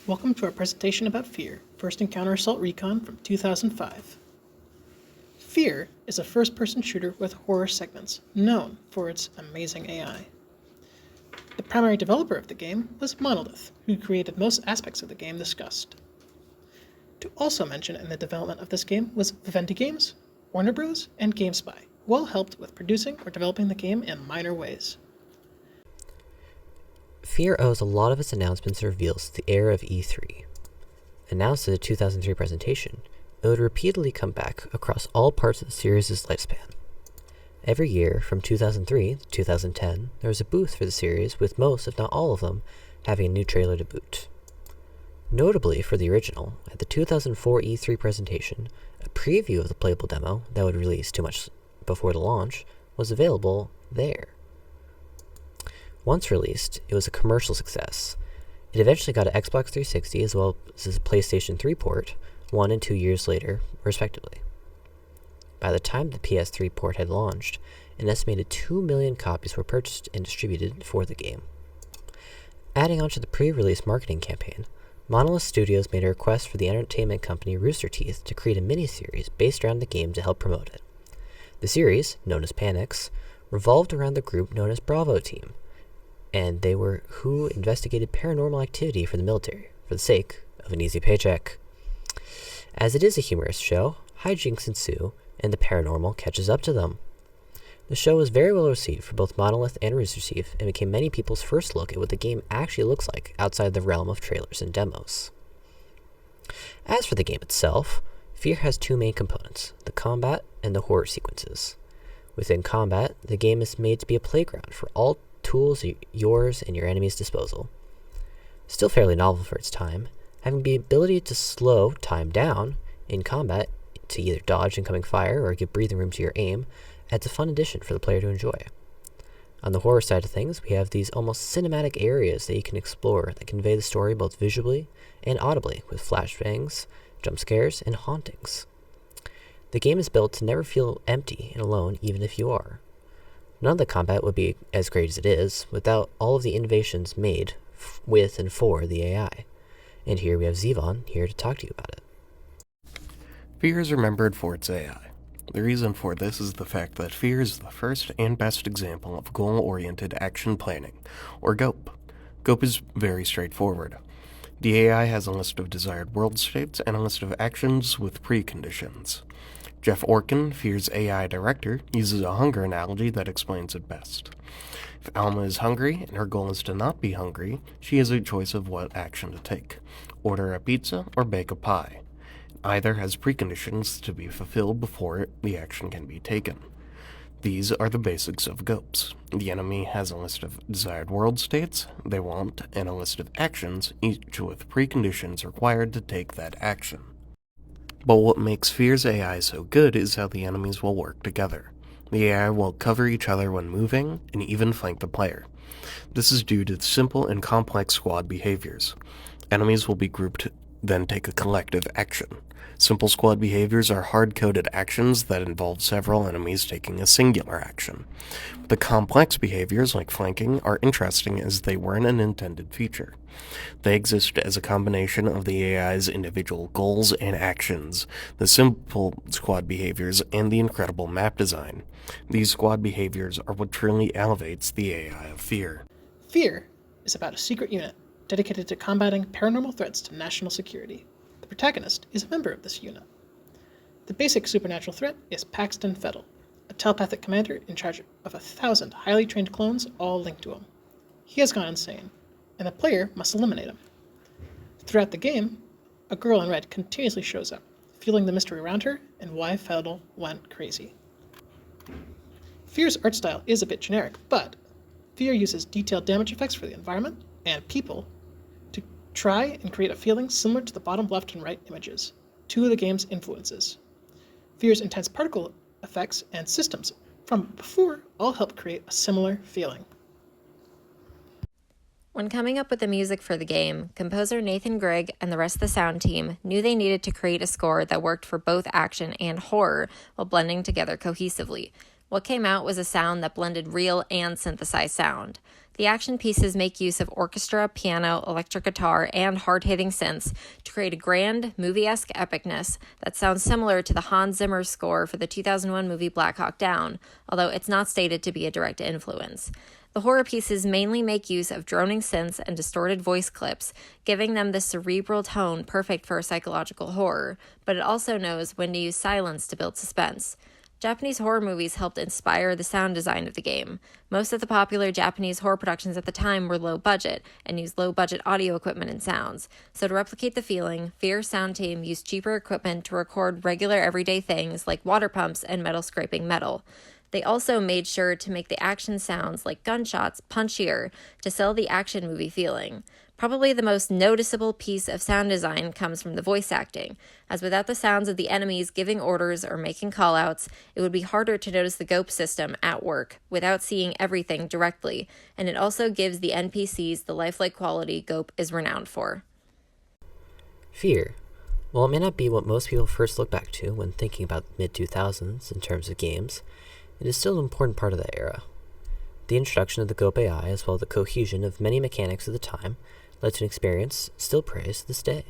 Welcome to our presentation about F.E.A.R, First Encounter Assault Recon from 2005. F.E.A.R is a first-person shooter with horror segments, known for its amazing AI. The primary developer of the game was Monolith, who created most aspects of the game discussed. To also mention in the development of this game was Vivendi Games, Warner Bros., and GameSpy, who all helped with producing or developing the game in minor ways. F.E.A.R owes a lot of its announcements and reveals to the era of E3. Announced at the 2003 presentation, it would repeatedly come back across all parts of the series' lifespan. Every year, from 2003 to 2010, there was a booth for the series, with most, if not all of them, having a new trailer to boot. Notably for the original, at the 2004 E3 presentation, a preview of the playable demo that would release 2 months before the launch was available there. Once released, it was a commercial success. It eventually got an Xbox 360 as well as a PlayStation 3 port 1 and 2 years later, respectively. By the time the PS3 port had launched, an estimated 2 million copies were purchased and distributed for the game. Adding on to the pre-release marketing campaign, Monolith Studios made a request for the entertainment company Rooster Teeth to create a mini-series based around the game to help promote it. The series, known as Panics, revolved around the group known as Bravo Team, and they were who investigated paranormal activity for the military, for the sake of an easy paycheck. As it is a humorous show, hijinks ensue, and the paranormal catches up to them. The show was very well received for both Monolith and Rooster Teeth, and became many people's first look at what the game actually looks like outside the realm of trailers and demos. As for the game itself, F.E.A.R has 2 main components, the combat and the horror sequences. Within combat, the game is made to be a playground for all tools at yours and your enemy's disposal. Still fairly novel for its time, having the ability to slow time down in combat to either dodge incoming fire or give breathing room to your aim adds a fun addition for the player to enjoy. On the horror side of things, we have these almost cinematic areas that you can explore that convey the story both visually and audibly, with flashbangs, jump scares, and hauntings. The game is built to never feel empty and alone, even if you are. None of the combat would be as great as it is without all of the innovations made with and for the AI. And here we have Zevon here to talk to you about it. F.E.A.R is remembered for its AI. The reason for this is the fact that F.E.A.R is the first and best example of goal-oriented action planning, or GOAP. GOAP is very straightforward. The AI has a list of desired world states and a list of actions with preconditions. Jeff Orkin, F.E.A.R's AI director, uses a hunger analogy that explains it best. If Alma is hungry and her goal is to not be hungry, she has a choice of what action to take: order a pizza or bake a pie. Either has preconditions to be fulfilled before the action can be taken. These are the basics of GOAPs. The enemy has a list of desired world states they want and a list of actions, each with preconditions required to take that action. But what makes F.E.A.R's AI so good is how the enemies will work together. The AI will cover each other when moving, and even flank the player. This is due to simple and complex squad behaviors. Enemies will be grouped, then take a collective action. Simple squad behaviors are hard-coded actions that involve several enemies taking a singular action. The complex behaviors, like flanking, are interesting as they weren't an intended feature. They exist as a combination of the AI's individual goals and actions, the simple squad behaviors, and the incredible map design. These squad behaviors are what truly elevates the AI of F.E.A.R. F.E.A.R is about a secret unit dedicated to combating paranormal threats to national security. The protagonist is a member of this unit. The basic supernatural threat is Paxton Fettel, a telepathic commander in charge of 1,000 highly trained clones all linked to him. He has gone insane, and the player must eliminate him. Throughout the game, a girl in red continuously shows up, fueling the mystery around her and why Fettel went crazy. F.E.A.R's art style is a bit generic, but F.E.A.R uses detailed damage effects for the environment and people to try and create a feeling similar to the bottom left and right images, 2 of the game's influences. F.E.A.R's intense particle effects and systems from before all help create a similar feeling. When coming up with the music for the game, composer Nathan Grigg and the rest of the sound team knew they needed to create a score that worked for both action and horror while blending together cohesively. What came out was a sound that blended real and synthesized sound. The action pieces make use of orchestra, piano, electric guitar, and hard-hitting synths to create a grand, movie-esque epicness that sounds similar to the Hans Zimmer score for the 2001 movie Black Hawk Down, although it's not stated to be a direct influence. The horror pieces mainly make use of droning synths and distorted voice clips, giving them the cerebral tone perfect for a psychological horror, but it also knows when to use silence to build suspense. Japanese horror movies helped inspire the sound design of the game. Most of the popular Japanese horror productions at the time were low budget and used low budget audio equipment and sounds. So to replicate the feeling, F.E.A.R.'s sound team used cheaper equipment to record regular everyday things like water pumps and metal scraping metal. They also made sure to make the action sounds like gunshots punchier to sell the action movie feeling. Probably the most noticeable piece of sound design comes from the voice acting, as without the sounds of the enemies giving orders or making callouts, it would be harder to notice the GOP system at work without seeing everything directly, and it also gives the NPCs the lifelike quality GOP is renowned for. F.E.A.R. While it may not be what most people first look back to when thinking about the mid-2000s in terms of games, it is still an important part of that era. The introduction of the GOP AI, as well as the cohesion of many mechanics of the time, led to an experience still praised to this day.